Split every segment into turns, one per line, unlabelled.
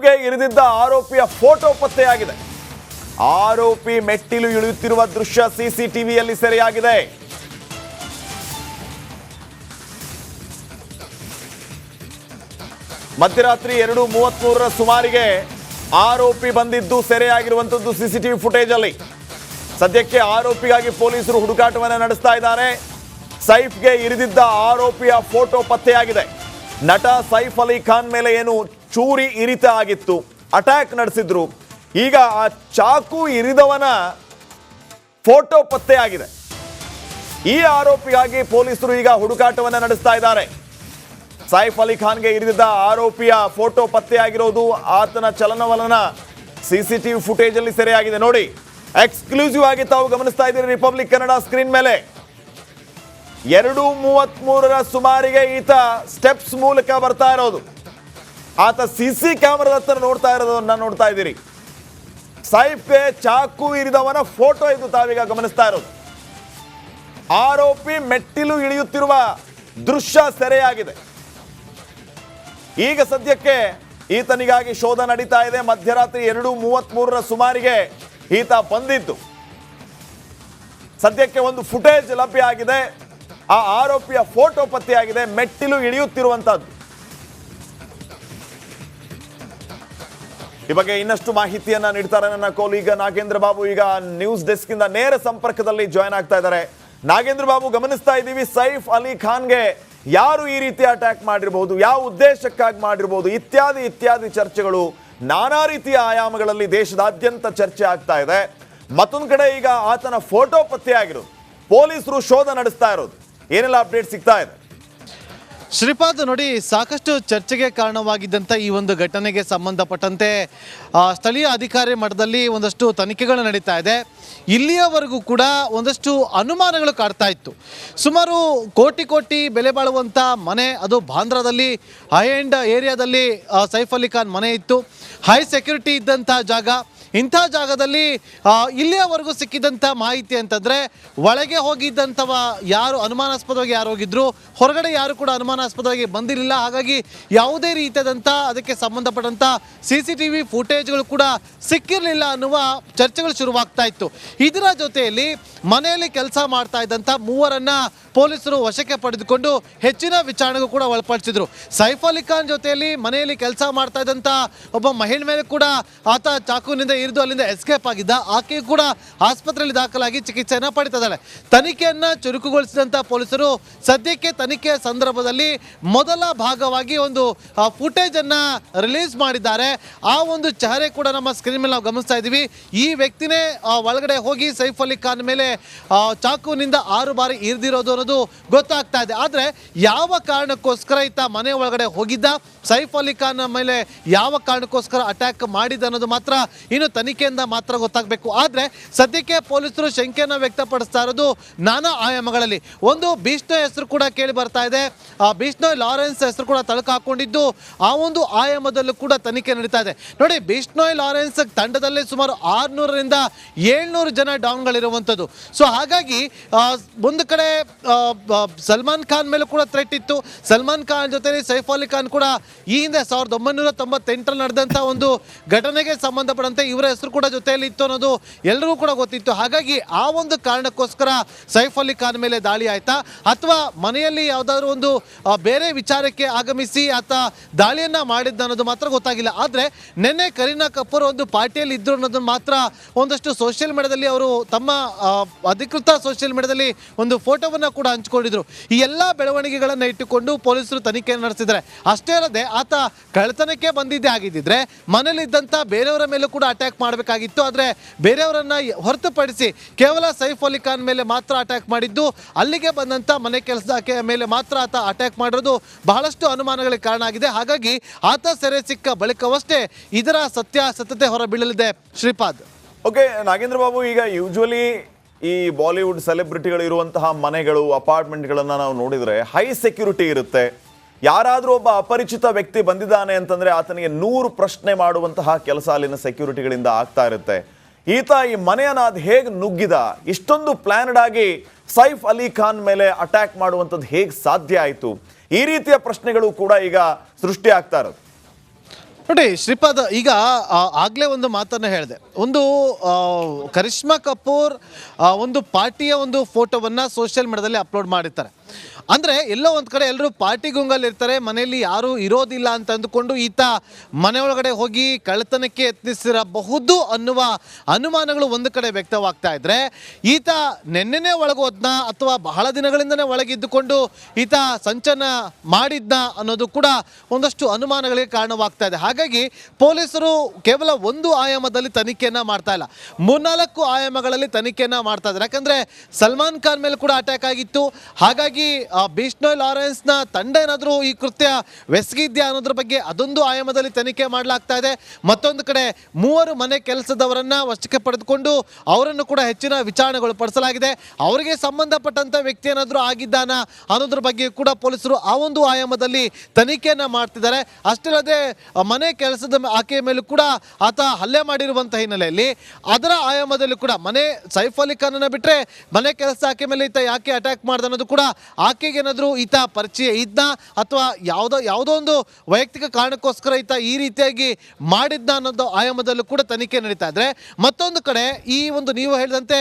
ಸೈಫ್ಗೆ ಇರಿದಿದ್ದ ಆರೋಪಿಯ ಫೋಟೋ ಪತ್ತೆಯಾಗಿದೆ. ಆರೋಪಿ ಮೆಟ್ಟಿಲು ಇಳಿಯುತ್ತಿರುವ ದೃಶ್ಯ ಸಿಸಿಟಿವಿಯಲ್ಲಿ ಸೆರೆಯಾಗಿದೆ. ಮಧ್ಯರಾತ್ರಿ 2:33 ಸುಮಾರಿಗೆ ಆರೋಪಿ ಬಂದಿದ್ದು ಸೆರೆಯಾಗಿರುವಂತದ್ದು ಸಿಸಿಟಿವಿ ಫುಟೇಜ್ ಅಲ್ಲಿ. ಸದ್ಯಕ್ಕೆ ಆರೋಪಿಗಾಗಿ ಪೊಲೀಸರು ಹುಡುಕಾಟವನ್ನು ನಡೆಸ್ತಾ ಇದ್ದಾರೆ. ಸೈಫ್ಗೆ ಇರಿದಿದ್ದ ಆರೋಪಿಯ ಫೋಟೋ ಪತ್ತೆಯಾಗಿದೆ. ನಟ ಸೈಫ್ ಅಲಿ ಖಾನ್ ಮೇಲೆ ಏನು ಚೂರಿ ಇರಿತ ಆಗಿತ್ತು, ಅಟ್ಯಾಕ್ ನಡೆಸಿದ್ರು. ಈಗ ಆ ಚಾಕು ಇರಿದವನ ಫೋಟೋ ಪತ್ತೆಯಾಗಿದೆ. ಈ ಆರೋಪಿಗಾಗಿ ಪೊಲೀಸರು ಈಗ ಹುಡುಕಾಟವನ್ನು ನಡೆಸ್ತಾ ಇದ್ದಾರೆ. ಸೈಫ್ ಅಲಿ ಖಾನ್ಗೆ ಇರಿದಿದ್ದ ಆರೋಪಿಯ ಫೋಟೋ ಪತ್ತೆಯಾಗಿರೋದು, ಆತನ ಚಲನವಲನ ಸಿಸಿಟಿವಿ ಫುಟೇಜ್ ಅಲ್ಲಿ ಸೆರೆಯಾಗಿದೆ. ನೋಡಿ, ಎಕ್ಸ್ಕ್ಲೂಸಿವ್ ಆಗಿ ತಾವು ಗಮನಿಸ್ತಾ ಇದ್ದೀರಿ ರಿಪಬ್ಲಿಕ್ ಕನ್ನಡ ಸ್ಕ್ರೀನ್ ಮೇಲೆ. 2:33 ಸುಮಾರಿಗೆ ಈತ ಸ್ಟೆಪ್ಸ್ ಮೂಲಕ ಬರ್ತಾ ಇರೋದು. ಆತ ಸಿಸಿ ಕ್ಯಾಮರಾದ ಹತ್ರ ನೋಡ್ತಾ ಇರೋದನ್ನ ನೋಡ್ತಾ ಇದ್ದೀರಿ. ಸೈಫ್ಗೆ ಚಾಕು ಇರಿದವನ ಫೋಟೋ ಇದು ತಾವೀಗ ಗಮನಿಸ್ತಾ ಇರೋದು. ಆರೋಪಿ ಮೆಟ್ಟಿಲು ಇಳಿಯುತ್ತಿರುವ ದೃಶ್ಯ ಸೆರೆಯಾಗಿದೆ. ಈಗ ಸದ್ಯಕ್ಕೆ ಈತನಿಗಾಗಿ ಶೋಧ ನಡೀತಾ ಇದೆ. ಮಧ್ಯರಾತ್ರಿ 2:33 ಸುಮಾರಿಗೆ ಈತ ಬಂದಿದ್ದು. ಸದ್ಯಕ್ಕೆ ಒಂದು ಫುಟೇಜ್ ಲಭ್ಯ ಆಗಿದೆ. ಆ ಆರೋಪಿಯ ಫೋಟೋ ಪತ್ತೆಯಾಗಿದೆ, ಮೆಟ್ಟಿಲು ಇಳಿಯುತ್ತಿರುವಂತದ್ದು. ಈ ಬಗ್ಗೆ ಇನ್ನಷ್ಟು ಮಾಹಿತಿಯನ್ನ ನೀಡ್ತಾರೆ ನನ್ನ ಕೋಲೀಗ ನಾಗೇಂದ್ರ ಬಾಬು. ಈಗ ನ್ಯೂಸ್ ಡೆಸ್ಕ್ ಇಂದ ನೇರ ಸಂಪರ್ಕದಲ್ಲಿ ಜಾಯ್ನ್ ಆಗ್ತಾ ಇದ್ದಾರೆ. ನಾಗೇಂದ್ರ ಬಾಬು, ಗಮನಿಸ್ತಾ ಇದ್ದೀವಿ ಸೈಫ್ ಅಲಿ ಖಾನ್ಗೆ ಯಾರು ಈ ರೀತಿ ಅಟ್ಯಾಕ್ ಮಾಡಿರಬಹುದು, ಯಾವ ಉದ್ದೇಶಕ್ಕಾಗಿ ಮಾಡಿರಬಹುದು, ಇತ್ಯಾದಿ ಇತ್ಯಾದಿ ಚರ್ಚೆಗಳು ನಾನಾ ರೀತಿಯ ಆಯಾಮಗಳಲ್ಲಿ ದೇಶದಾದ್ಯಂತ ಚರ್ಚೆ ಆಗ್ತಾ ಇದೆ. ಮತ್ತೊಂದು ಕಡೆ ಈಗ ಆತನ ಫೋಟೋ ಪತ್ತೆಯಾಗಿರೋದು, ಪೊಲೀಸರು ಶೋಧ ನಡೆಸ್ತಾ ಇರೋದು, ಏನೆಲ್ಲ ಅಪ್ಡೇಟ್ ಸಿಗ್ತಾ ಇದೆ?
ಶ್ರೀಪಾದ್, ನೋಡಿ, ಸಾಕಷ್ಟು ಚರ್ಚೆಗೆ ಕಾರಣವಾಗಿದ್ದಂಥ ಈ ಒಂದು ಘಟನೆಗೆ ಸಂಬಂಧಪಟ್ಟಂತೆ ಸ್ಥಳೀಯ ಅಧಿಕಾರಿ ಮಟ್ಟದಲ್ಲಿ ಒಂದಷ್ಟು ತನಿಖೆಗಳು ನಡೀತಾ ಇದೆ. ಇಲ್ಲಿಯವರೆಗೂ ಕೂಡ ಒಂದಷ್ಟು ಅನುಮಾನಗಳು ಕಾಡ್ತಾ ಇತ್ತು. ಸುಮಾರು ಕೋಟಿ ಬೆಲೆ ಬಾಳುವಂಥ ಮನೆ, ಅದು ಬಾಂದ್ರಾದಲ್ಲಿ ಹೈ ಎಂಡ್ ಏರಿಯಾದಲ್ಲಿ ಸೈಫ್ ಅಲಿ ಖಾನ್ ಮನೆ ಇತ್ತು. ಹೈ ಸೆಕ್ಯೂರಿಟಿ ಇದ್ದಂಥ ಜಾಗ. ಇಂಥ ಜಾಗದಲ್ಲಿ ಇಲ್ಲಿಯವರೆಗೂ ಸಿಕ್ಕಿದಂಥ ಮಾಹಿತಿ ಅಂತಂದರೆ, ಒಳಗೆ ಹೋಗಿದ್ದಂಥವ ಯಾರು ಅನುಮಾನಾಸ್ಪದವಾಗಿ ಯಾರು ಹೋಗಿದ್ರು, ಹೊರಗಡೆ ಯಾರು ಕೂಡ ಅನುಮಾನಾಸ್ಪದವಾಗಿ ಬಂದಿರಲಿಲ್ಲ. ಹಾಗಾಗಿ ಯಾವುದೇ ರೀತಿಯಾದಂಥ ಅದಕ್ಕೆ ಸಂಬಂಧಪಟ್ಟಂಥ CCTV ಫುಟೇಜ್ಗಳು ಕೂಡ ಸಿಕ್ಕಿರಲಿಲ್ಲ ಅನ್ನುವ ಚರ್ಚೆಗಳು ಶುರುವಾಗ್ತಾ ಇತ್ತು. ಇದರ ಜೊತೆಯಲ್ಲಿ ಮನೆಯಲ್ಲಿ ಕೆಲಸ ಮಾಡ್ತಾ ಇದ್ದಂಥ ಮೂವರನ್ನು ಪೊಲೀಸರು ವಶಕ್ಕೆ ಪಡೆದುಕೊಂಡು ಹೆಚ್ಚಿನ ವಿಚಾರಣೆಗೂ ಕೂಡ ಒಳಪಡಿಸಿದ್ರು. ಸೈಫ್ ಅಲಿ ಖಾನ್ ಜೊತೆಯಲ್ಲಿ ಮನೆಯಲ್ಲಿ ಕೆಲಸ ಮಾಡ್ತಾ ಇದ್ದಂಥ ಒಬ್ಬ ಮಹಿಳೆ ಮೇಲೆ ಕೂಡ ಆತ ಚಾಕುವಿನಿಂದ ಇರಿದು ಅಲ್ಲಿಂದ ಎಸ್ಕೇಪ್ ಆಗಿದ್ದ. ಆಕೆ ಕೂಡ ಆಸ್ಪತ್ರೆಯಲ್ಲಿ ದಾಖಲಾಗಿ ಚಿಕಿತ್ಸೆಯನ್ನು ಪಡಿತಾ ಇದ್ದಾಳೆ. ತನಿಖೆಯನ್ನು ಚುರುಕುಗೊಳಿಸಿದಂಥ ಪೊಲೀಸರು ಸದ್ಯಕ್ಕೆ ತನಿಖೆಯ ಸಂದರ್ಭದಲ್ಲಿ ಮೊದಲ ಭಾಗವಾಗಿ ಒಂದು ಫುಟೇಜ್ ಅನ್ನ ರಿಲೀಸ್ ಮಾಡಿದ್ದಾರೆ. ಆ ಒಂದು ಚಹರೆ ಕೂಡ ನಮ್ಮ ಸ್ಕ್ರೀನ್ ಮೇಲೆ ನಾವು ಗಮನಿಸ್ತಾ ಇದ್ದೀವಿ. ಈ ವ್ಯಕ್ತಿನೇ ಒಳಗಡೆ ಹೋಗಿ ಸೈಫ್ ಅಲಿ ಖಾನ್ ಮೇಲೆ ಚಾಕುವಿನಿಂದ 6 ಬಾರಿ ಇರಿದಿರೋದು ಅನ್ನೋದು ಗೊತ್ತಾಗ್ತಾ ಇದೆ. ಆದರೆ ಯಾವ ಕಾರಣಕ್ಕೋಸ್ಕರ ಈತ ಮನೆ ಒಳಗಡೆ ಹೋಗಿದ್ದ, ಸೈಫ್ ಅಲಿ ಖಾನ್ ಮೇಲೆ ಯಾವ ಕಾರಣಕ್ಕೋಸ್ಕರ ಅಟ್ಯಾಕ್ ಮಾಡಿದ ಅನ್ನೋದು ಮಾತ್ರ ಇನ್ನು ತನಿಖೆಯಿಂದ ಮಾತ್ರ ಗೊತ್ತಾಗಬೇಕು. ಆದರೆ ಸದ್ಯಕ್ಕೆ ಪೊಲೀಸರು ಶಂಕೆಯನ್ನು ವ್ಯಕ್ತಪಡಿಸ್ತಾ ಇರೋದು ನಾನಾ ಆಯಾಮಗಳಲ್ಲಿ. ಒಂದು ಬಿಷ್ಣೋಯ್ ಹೆಸರು ಕೂಡ ಕೇಳಿ ಬರ್ತಾ ಇದೆ. ಬಿಷ್ಣೋಯ್ ಲಾರೆನ್ಸ್ ಹೆಸರು ಕೂಡ ತಳಕು ಹಾಕೊಂಡಿದ್ದು, ಆ ಒಂದು ಆಯಾಮದಲ್ಲೂ ಕೂಡ ತನಿಖೆ ನಡೀತಾ ಇದೆ. ನೋಡಿ, ಬಿಷ್ಣೋಯ್ ಲಾರೆನ್ಸ್ ತಂಡದಲ್ಲೇ ಸುಮಾರು 600ರಿಂದ 700 ಜನ ಡಾನ್ಗಳಿರುವಂಥದ್ದು. ಸೊ ಹಾಗಾಗಿ ಒಂದು ಕಡೆ ಸಲ್ಮಾನ್ ಖಾನ್ ಮೇಲೂ ಕೂಡ ಥ್ರೆಟ್ ಇತ್ತು. ಸಲ್ಮಾನ್ ಖಾನ್ ಜೊತೆ ಸೈಫ್ ಅಲಿ ಖಾನ್ ಕೂಡ ಈ ಹಿಂದೆ 1998ರಲ್ಲಿ ನಡೆದಂಥ ಒಂದು ಘಟನೆಗೆ ಸಂಬಂಧಪಟ್ಟಂತೆ ಇವರ ಹೆಸರು ಕೂಡ ಜೊತೆಯಲ್ಲಿ ಇತ್ತು ಅನ್ನೋದು ಎಲ್ಲರಿಗೂ ಕೂಡ ಗೊತ್ತಿತ್ತು. ಹಾಗಾಗಿ ಆ ಒಂದು ಕಾರಣಕ್ಕೋಸ್ಕರ ಸೈಫ್ ಅಲಿ ಖಾನ್ ಮೇಲೆ ದಾಳಿ ಆಯ್ತಾ, ಅಥವಾ ಮನೆಯಲ್ಲಿ ಯಾವುದಾದ್ರೂ ಒಂದು ಬೇರೆ ವಿಚಾರಕ್ಕೆ ಆಗಮಿಸಿ ಆತ ದಾಳಿಯನ್ನ ಮಾಡಿದ್ದ ಅನ್ನೋದು ಮಾತ್ರ ಗೊತ್ತಾಗಿಲ್ಲ. ಆದರೆ ನಿನ್ನೆ ಕರೀನಾ ಕಪೂರ್ ಒಂದು ಪಾರ್ಟಿಯಲ್ಲಿ ಇದ್ರು ಅನ್ನೋದನ್ನ ಮಾತ್ರ ಒಂದಷ್ಟು ಸೋಷಿಯಲ್ ಮೀಡಿಯಾದಲ್ಲಿ ಅವರು ತಮ್ಮ ಅಧಿಕೃತ ಸೋಷಿಯಲ್ ಮೀಡಿಯಾದಲ್ಲಿ ಒಂದು ಫೋಟೋವನ್ನು ಕೂಡ ಹಂಚಿಕೊಂಡಿದ್ರು. ಈ ಎಲ್ಲ ಬೆಳವಣಿಗೆಗಳನ್ನು ಇಟ್ಟುಕೊಂಡು ಪೊಲೀಸರು ತನಿಖೆಯನ್ನು ನಡೆಸಿದ್ದಾರೆ. ಅಷ್ಟೇ ಅಲ್ಲದೆ ಆತ ಕಳ್ಳತನಕ್ಕೆ ಬಂದಿದ್ದೇ ಆಗಿದ್ದಿದ್ರೆ ಮನೇಲಿದ್ದಂಥ ಬೇರೆಯವರ ಮೇಲೂ ಕೂಡ ಅಟ್ಯಾಕ್ ಮಾಡಬೇಕಾಗಿತ್ತು. ಆದರೆ ಬೇರೆಯವರನ್ನ ಹೊರತುಪಡಿಸಿ ಕೇವಲ ಸೈಫ್ ಅಲಿ ಖಾನ್ ಮೇಲೆ ಮಾತ್ರ ಅಟ್ಯಾಕ್ ಮಾಡಿದ್ದು. ಅಲ್ಲಿಗೆ ಬಂದಂಥ ಮನೆ ಕೆಲಸಕ್ಕೆ ಮೇಲೆ ಮಾತ್ರ ಆತ ಅಟ್ಯಾಕ್ ಮಾಡಿರೋದು ಬಹಳಷ್ಟು ಅನುಮಾನಗಳಿಗೆ ಕಾರಣ ಆಗಿದೆ. ಹಾಗಾಗಿ ಆತ ಸೆರೆ ಸಿಕ್ಕ ಬಳಿಕವಷ್ಟೇ ಇದರ ಸತ್ಯಾಸತ್ಯತೆ ಹೊರಬೀಳಲಿದೆ. ಶ್ರೀಪಾದ್.
ಓಕೆ ನಾಗೇಂದ್ರ ಬಾಬು, ಈಗ ಯೂಶುವಲಿ ಈ ಬಾಲಿವುಡ್ ಸೆಲೆಬ್ರಿಟಿಗಳು ಇರುವಂತಹ ಮನೆಗಳು, ಅಪಾರ್ಟ್ಮೆಂಟ್ಗಳನ್ನು ನಾವು ನೋಡಿದರೆ ಹೈ ಸೆಕ್ಯೂರಿಟಿ ಇರುತ್ತೆ. ಯಾರಾದರೂ ಒಬ್ಬ ಅಪರಿಚಿತ ವ್ಯಕ್ತಿ ಬಂದಿದ್ದಾನೆ ಅಂತಂದರೆ ಆತನಿಗೆ 100 ಪ್ರಶ್ನೆ ಮಾಡುವಂತಹ ಕೆಲಸ ಅಲ್ಲಿನ ಸೆಕ್ಯೂರಿಟಿಗಳಿಂದ ಆಗ್ತಾ ಇರುತ್ತೆ. ಈತ ಈ ಮನೆಯನ್ನು ಅದು ಹೇಗೆ ನುಗ್ಗಿದ, ಇಷ್ಟೊಂದು ಪ್ಲಾನ್ಡ್ ಆಗಿ ಸೈಫ್ ಅಲಿ ಖಾನ್ ಮೇಲೆ ಅಟ್ಯಾಕ್ ಮಾಡುವಂಥದ್ದು ಹೇಗೆ ಸಾಧ್ಯ ಆಯಿತು? ಈ ರೀತಿಯ ಪ್ರಶ್ನೆಗಳು ಕೂಡ ಈಗ ಸೃಷ್ಟಿ ಆಗ್ತಾ ಇರೋದು.
ನೋಡಿ ಶ್ರೀಪಾದ್, ಈಗ ಆಗಲೇ ಒಂದು ಮಾತನ್ನು ಹೇಳಿದೆ. ಒಂದು ಕರಿಷ್ಮಾ ಕಪೂರ್ ಒಂದು ಪಾರ್ಟಿಯ ಒಂದು ಫೋಟೋವನ್ನು ಸೋಷಿಯಲ್ ಮೀಡಿಯಾದಲ್ಲಿ ಅಪ್ಲೋಡ್ ಮಾಡಿರ್ತಾರೆ. ಅಂದರೆ ಎಲ್ಲೋ ಒಂದು ಕಡೆ ಎಲ್ಲರೂ ಪಾರ್ಟಿ ಗುಂಗಲ್ಲಿ ಇರ್ತಾರೆ, ಮನೆಯಲ್ಲಿ ಯಾರೂ ಇರೋದಿಲ್ಲ ಅಂತ ಅಂದುಕೊಂಡು ಈತ ಮನೆಯೊಳಗಡೆ ಹೋಗಿ ಕಳ್ಳತನಕ್ಕೆ ಯತ್ನಿಸಿರಬಹುದು ಅನ್ನುವ ಅನುಮಾನಗಳು ಒಂದು ಕಡೆ ವ್ಯಕ್ತವಾಗ್ತಾ ಇದ್ರೆ, ಈತ ನೆನ್ನೆನೇ ಒಳಗೋದ್ನ ಅಥವಾ ಬಹಳ ದಿನಗಳಿಂದನೇ ಒಳಗಿದ್ದುಕೊಂಡು ಈತ ಸಂಚನ ಮಾಡಿದ್ನ ಅನ್ನೋದು ಕೂಡ ಒಂದಷ್ಟು ಅನುಮಾನಗಳಿಗೆ ಕಾರಣವಾಗ್ತಾ ಇದೆ. ಹಾಗಾಗಿ ಪೊಲೀಸರು ಕೇವಲ ಒಂದು ಆಯಾಮದಲ್ಲಿ ತನಿಖೆಯನ್ನ ಮಾಡ್ತಾ ಇಲ್ಲ, 3-4 ಆಯಾಮಗಳಲ್ಲಿ ತನಿಖೆಯನ್ನ ಮಾಡ್ತಾ ಇದ್ದಾರೆ. ಯಾಕಂದ್ರೆ ಸಲ್ಮಾನ್ ಖಾನ್ ಮೇಲೆ ಕೂಡ ಅಟ್ಯಾಕ್ ಆಗಿತ್ತು. ಹಾಗಾಗಿ ಬಿಷ್ಣೋಯ್ ಲಾರೆನ್ಸ್ನ ತಂಡ ಏನಾದರೂ ಈ ಕೃತ್ಯ ಎಸಗಿದ್ಯಾ ಅನ್ನೋದ್ರ ಬಗ್ಗೆ ಅದೊಂದು ಆಯಾಮದಲ್ಲಿ ತನಿಖೆ ಮಾಡಲಾಗ್ತಾ ಇದೆ. ಮತ್ತೊಂದು ಕಡೆ 3 ಮನೆ ಕೆಲಸದವರನ್ನ ವಶಕ್ಕೆ ಪಡೆದುಕೊಂಡು ಅವರನ್ನು ಕೂಡ ಹೆಚ್ಚಿನ ವಿಚಾರಣೆಗಳು ಪಡಿಸಲಾಗಿದೆ. ಅವರಿಗೆ ಸಂಬಂಧಪಟ್ಟಂತ ವ್ಯಕ್ತಿ ಏನಾದರೂ ಆಗಿದ್ದಾನ ಅನ್ನೋದ್ರ ಬಗ್ಗೆ ಕೂಡ ಪೊಲೀಸರು ಆ ಒಂದು ಆಯಾಮದಲ್ಲಿ ತನಿಖೆಯನ್ನ ಮಾಡ್ತಿದ್ದಾರೆ. ಅಷ್ಟೇ ಅಲ್ಲದೆ ಮನೆ ಕೆಲಸದ ಆಕೆಯ ಮೇಲೂ ಕೂಡ ಆತ ಹಲ್ಲೆ ಮಾಡಿರುವಂತಹ ಹಿನ್ನೆಲೆಯಲ್ಲಿ ಅದರ ಆಯಾಮದಲ್ಲಿ ಕೂಡ ಸೈಫ್ ಅಲಿ ಖಾನ್ ಬಿಟ್ಟರೆ ಮನೆ ಕೆಲಸ ಆಕೆ ಮೇಲೆ ಈತ ಯಾಕೆ ಅಟ್ಯಾಕ್ ಮಾಡ್ದ ಅನ್ನೋದು ಕೂಡ ಆಕೆಗೆ ಏನಾದರೂ ಈತ ಪರಿಚಯ ಇದ್ದ ಅಥವಾ ಯಾವುದೋ ಒಂದು ವೈಯಕ್ತಿಕ ಕಾರಣಕ್ಕೋಸ್ಕರ ಈತ ಈ ರೀತಿಯಾಗಿ ಮಾಡಿದ್ದ ಅನ್ನೋದು ಆಯಾಮದಲ್ಲೂ ಕೂಡ ತನಿಖೆ ನಡೀತಾ ಇದ್ರೆ, ಮತ್ತೊಂದು ಕಡೆ ಈ ಒಂದು ನೀವು ಹೇಳಿದಂತೆ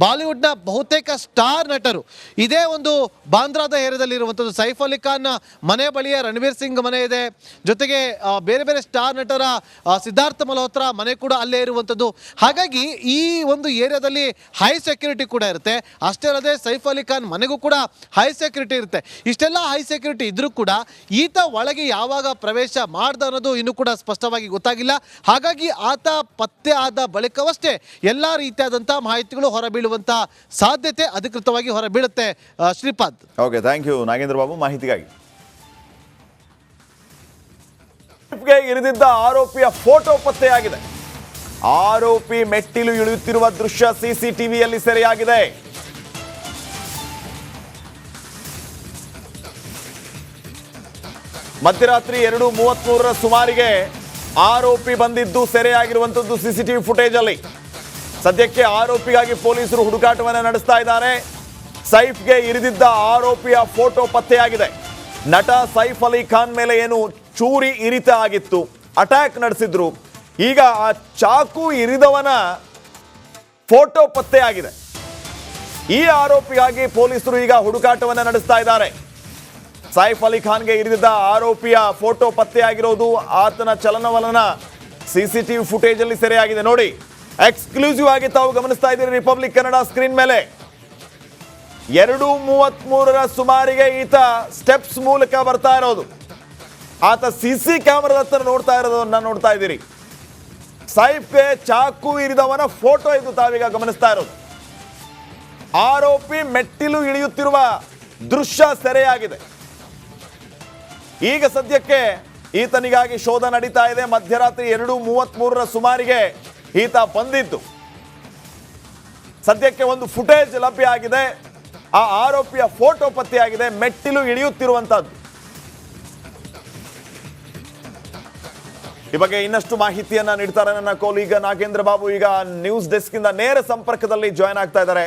ಬಾಲಿವುಡ್ನ ಬಹುತೇಕ ಸ್ಟಾರ್ ನಟರು ಇದೇ ಒಂದು ಬಾಂದ್ರಾದ ಏರಿಯಾದಲ್ಲಿ ಇರುವಂಥದ್ದು. ಸೈಫ್ ಅಲಿ ಖಾನ್ ಮನೆ ಬಳಿಯ ರಣವೀರ್ ಸಿಂಗ್ ಮನೆ ಇದೆ, ಜೊತೆಗೆ ಬೇರೆ ಬೇರೆ ಸ್ಟಾರ್ ನಟರ ಸಿದ್ಧಾರ್ಥ ಮಲ್ಹೋತ್ರಾ ಮನೆ ಕೂಡ ಅಲ್ಲೇ ಇರುವಂಥದ್ದು. ಹಾಗಾಗಿ ಈ ಒಂದು ಏರಿಯಾದಲ್ಲಿ ಹೈ ಸೆಕ್ಯೂರಿಟಿ ಕೂಡ ಇರುತ್ತೆ. ಅಷ್ಟೇ ಅಲ್ಲದೆ ಸೈಫ್ ಅಲಿ ಖಾನ್ ಮನೆಗೂ ಕೂಡ ಹೈ ಸೆಕ್ಯೂರಿಟಿ ಇರುತ್ತೆ. ಇಷ್ಟೆಲ್ಲ ಹೈ ಸೆಕ್ಯೂರಿಟಿ ಇದ್ರೂ ಕೂಡ ಈತ ಒಳಗೆ ಯಾವಾಗ ಪ್ರವೇಶ ಮಾಡ್ದ ಅನ್ನೋದು ಇನ್ನೂ ಕೂಡ ಸ್ಪಷ್ಟವಾಗಿ ಗೊತ್ತಾಗಿಲ್ಲ. ಹಾಗಾಗಿ ಆತ ಪತ್ತೆ ಆದ ಬಳಿಕವಷ್ಟೇ ಎಲ್ಲ ರೀತಿಯಾದಂತಹ ಮಾಹಿತಿಗಳು ಹೊರಬೀಳುವಂತ ಸಾಧ್ಯತೆ ಅಧಿಕೃತವಾಗಿ ಹೊರಬೀಳುತ್ತೆ. Shripad,
okay, thank you Nagendra Babu ಮಾಹಿತಿಗಾಗಿ. ಇರಿದಿದ್ದ ಆರೋಪಿಯ ಫೋಟೋ ಪತ್ತೆಯಾಗಿದೆ. ಆರೋಪಿ ಮೆಟ್ಟಿಲು ಇಳಿಯುತ್ತಿರುವ ದೃಶ್ಯ ಸಿಸಿಟಿವಿಯಲ್ಲಿ ಸೆರೆಯಾಗಿದೆ. ಮಧ್ಯರಾತ್ರಿ 2:33 ಸುಮಾರಿಗೆ ಆರೋಪಿ ಬಂದಿದ್ದು ಸೆರೆಯಾಗಿರುವಂತದ್ದು ಸಿಸಿಟಿವಿ ಫುಟೇಜ್ ಅಲ್ಲಿ. ಸದ್ಯಕ್ಕೆ ಆರೋಪಿಗಾಗಿ ಪೊಲೀಸರು ಹುಡುಕಾಟವನ್ನು ನಡೆಸ್ತಾ ಇದ್ದಾರೆ. ಸೈಫ್ಗೆ ಇರಿದಿದ್ದ ಆರೋಪಿಯ ಫೋಟೋ ಪತ್ತೆಯಾಗಿದೆ. ನಟ ಸೈಫ್ ಅಲಿ ಖಾನ್ ಮೇಲೆ ಏನು ಚೂರಿ ಇರಿತ ಆಗಿತ್ತು, ಅಟ್ಯಾಕ್ ನಡೆಸಿದ್ರು. ಈಗ ಆ ಚಾಕು ಇರಿದವನ ಫೋಟೋ ಪತ್ತೆಯಾಗಿದೆ. ಈ ಆರೋಪಿಗಾಗಿ ಪೊಲೀಸರು ಈಗ ಹುಡುಕಾಟವನ್ನು ನಡೆಸ್ತಾ ಇದ್ದಾರೆ. ಸೈಫ್ ಅಲಿ ಖಾನ್ಗೆ ಇರಿದಿದ್ದ ಆರೋಪಿಯ ಫೋಟೋ ಪತ್ತೆಯಾಗಿರೋದು, ಆತನ ಚಲನವಲನ ಸಿಸಿಟಿವಿ ಫುಟೇಜ್ ಅಲ್ಲಿ ಸೆರೆಯಾಗಿದೆ. ನೋಡಿ, ಎಕ್ಸ್ಕ್ಲೂಸಿವ್ ಆಗಿ ತಾವು ಗಮನಿಸ್ತಾ ಇದ್ದೀರಿ ರಿಪಬ್ಲಿಕ್ ಕನ್ನಡ ಸ್ಕ್ರೀನ್ ಮೇಲೆ. 2:33 ಸುಮಾರಿಗೆ ಈತ ಸ್ಟೆಪ್ಸ್ ಮೂಲಕ ಬರ್ತಾ ಇರೋದು. ಆತ ಸಿಸಿ ಕ್ಯಾಮರಾದ ಹತ್ರ ನೋಡ್ತಾ ಇರೋದನ್ನ ನೋಡ್ತಾ ಇದ್ದೀರಿ. ಸೈಫ್ಗೆ ಚಾಕು ಇರಿದವನ ಫೋಟೋ ಇದು ತಾವೀಗ ಗಮನಿಸ್ತಾ ಇರೋದು. ಆರೋಪಿ ಮೆಟ್ಟಿಲು ಇಳಿಯುತ್ತಿರುವ ದೃಶ್ಯ ಸೆರೆಯಾಗಿದೆ. ಈಗ ಸದ್ಯಕ್ಕೆ ಈತನಿಗಾಗಿ ಶೋಧ ನಡೀತಾ ಇದೆ. ಮಧ್ಯರಾತ್ರಿ 2:33 ಸುಮಾರಿಗೆ ಈತ ಬಂದಿದ್ದು. ಸದ್ಯಕ್ಕೆ ಒಂದು ಫುಟೇಜ್ ಲಭ್ಯ ಆಗಿದೆ. ಆ ಆರೋಪಿಯ ಫೋಟೋ ಪತ್ತೆಯಾಗಿದೆ, ಮೆಟ್ಟಿಲು ಇಳಿಯುತ್ತಿರುವಂತಹದ್ದು. ಈ ಬಗ್ಗೆ ಇನ್ನಷ್ಟು ಮಾಹಿತಿಯನ್ನ ನೀಡ್ತಾರೆ ನನ್ನ ಕೋಲೀಗ ನಾಗೇಂದ್ರ ಬಾಬು. ಈಗ ನ್ಯೂಸ್ ಡೆಸ್ಕ್ ಇಂದ ನೇರ ಸಂಪರ್ಕದಲ್ಲಿ ಜಾಯ್ನ್ ಆಗ್ತಾ ಇದ್ದಾರೆ.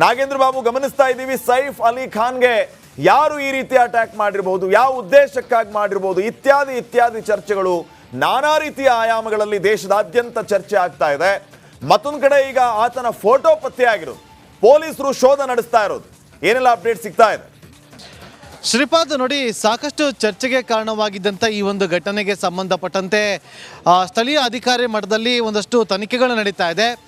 ನಾಗೇಂದ್ರ ಬಾಬು, ಗಮನಿಸ್ತಾ ಇದ್ದೀವಿ ಸೈಫ್ ಅಲಿ ಖಾನ್ಗೆ ಯಾರು ಈ ರೀತಿ ಅಟ್ಯಾಕ್ ಮಾಡಿರಬಹುದು, ಯಾವ ಉದ್ದೇಶಕ್ಕಾಗಿ ಮಾಡಿರಬಹುದು, ಇತ್ಯಾದಿ ಚರ್ಚೆಗಳು ನಾನಾ ರೀತಿಯ ಆಯಾಮಗಳಲ್ಲಿ ದೇಶದಾದ್ಯಂತ ಚರ್ಚೆ ಆಗ್ತಾ ಇದೆ. ಮತ್ತೊಂದು ಕಡೆ ಈಗ ಆತನ ಫೋಟೋ ಪತ್ತೆಯಾಗಿರೋದು, ಪೊಲೀಸರು ಶೋಧ ನಡೆಸ್ತಾ ಇರೋದು, ಏನೆಲ್ಲ ಅಪ್ಡೇಟ್ ಸಿಗ್ತಾ ಇದೆ?
ಶ್ರೀಪಾದ್, ನೋಡಿ, ಸಾಕಷ್ಟು ಚರ್ಚೆಗೆ ಕಾರಣವಾಗಿದ್ದಂಥ ಈ ಒಂದು ಘಟನೆಗೆ ಸಂಬಂಧಪಟ್ಟಂತೆ ಸ್ಥಳೀಯ ಅಧಿಕಾರಿ ಮಟ್ಟದಲ್ಲಿ ಒಂದಷ್ಟು ತನಿಖೆಗಳು ನಡೀತಾ ಇದೆ.